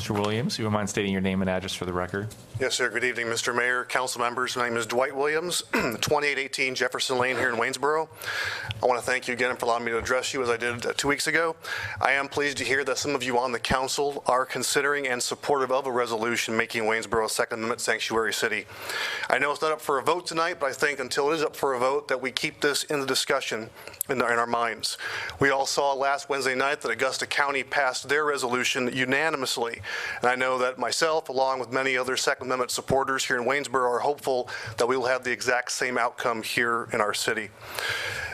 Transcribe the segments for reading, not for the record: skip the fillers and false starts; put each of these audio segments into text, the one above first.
Mr. Williams, you would mind stating your name and address for the record? Yes, sir. Good evening, Mr. Mayor, council members. My name is Dwight Williams, 2818 Jefferson Lane here in Waynesboro. I want to thank you again for allowing me to address you as I did 2 weeks ago. I am pleased to hear that some of you on the council are considering and supportive of a resolution making Waynesboro a Second Amendment sanctuary city. I know it's not up for a vote tonight, but I think until it is up for a vote that we keep this in the discussion in our minds. We all saw last Wednesday night that Augusta County passed their resolution unanimously. And I know that myself, along with many other Second Amendment supporters here in Waynesboro, are hopeful that we will have the exact same outcome here in our city.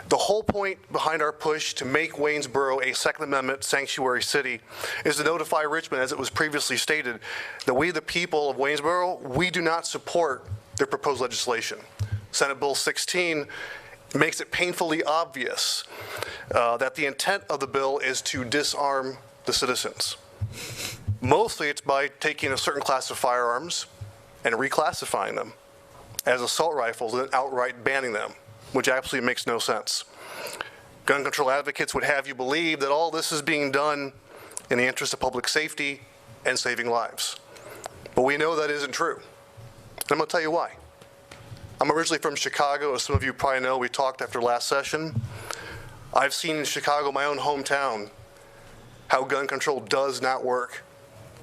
The whole point behind our push to make Waynesboro a Second Amendment sanctuary city is to notify Richmond, as it was previously stated, that we, the people of Waynesboro, we do not support their proposed legislation. Senate Bill 16 makes it painfully obvious that the intent of the bill is to disarm the citizens. Mostly it's by taking a certain class of firearms and reclassifying them as assault rifles and outright banning them, which absolutely makes no sense. Gun control advocates would have you believe that all this is being done in the interest of public safety and saving lives. But we know that isn't true. And I'm going to tell you why. I'm originally from Chicago. As some of you probably know, we talked after last session. I've seen in Chicago, my own hometown, how gun control does not work.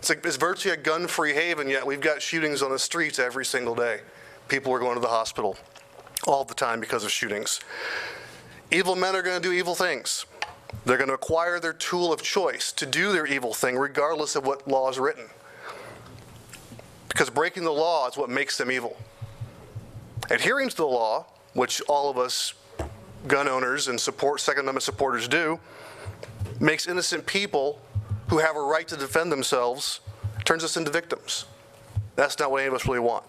It's virtually a gun-free haven, yet we've got shootings on the streets every single day. People are going to the hospital all the time because of shootings. Evil men are going to do evil things. They're going to acquire their tool of choice to do their evil thing regardless of what law is written. Because breaking the law is what makes them evil. Adhering to the law, which all of us gun owners and Second Amendment supporters do, makes innocent people who have a right to defend themselves, turns us into victims. That's not what any of us really want.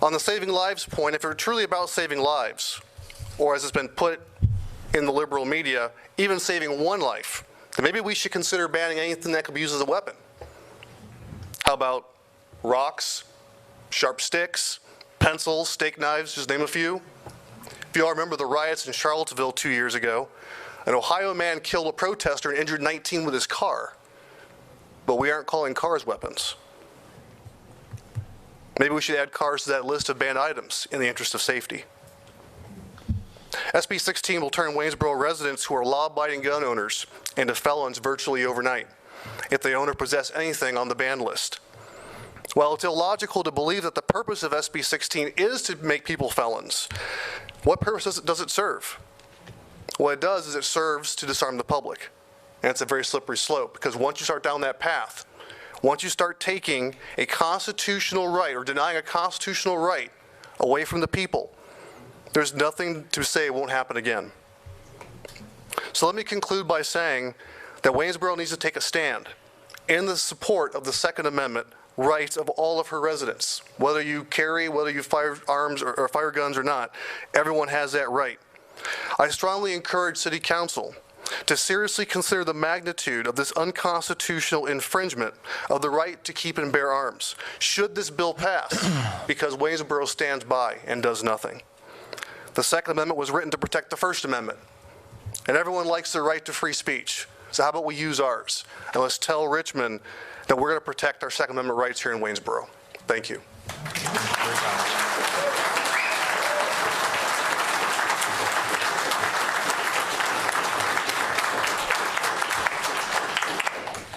On the saving lives point, if it were truly about saving lives, or as it's been put in the liberal media, even saving one life, then maybe we should consider banning anything that could be used as a weapon. How about rocks, sharp sticks, pencils, steak knives, just name a few? If you all remember the riots in Charlottesville 2 years ago, an Ohio man killed a protester and injured 19 with his car. But we aren't calling cars weapons. Maybe we should add cars to that list of banned items in the interest of safety. SB 16 will turn Waynesboro residents who are law-abiding gun owners into felons virtually overnight if they own or possess anything on the banned list. While it's illogical to believe that the purpose of SB 16 is to make people felons, what purpose does it serve? What it does is it serves to disarm the public. And it's a very slippery slope, because once you start down that path, once you start taking a constitutional right or denying a constitutional right away from the people, there's nothing to say it won't happen again. So let me conclude by saying that Waynesboro needs to take a stand in the support of the Second Amendment rights of all of her residents. Whether you carry, whether you fire arms or fire guns or not, everyone has that right. I strongly encourage City Council to seriously consider the magnitude of this unconstitutional infringement of the right to keep and bear arms, should this bill pass, because Waynesboro stands by and does nothing. The Second Amendment was written to protect the First Amendment, and everyone likes their right to free speech. So how about we use ours? And let's tell Richmond that we're going to protect our Second Amendment rights here in Waynesboro. Thank you.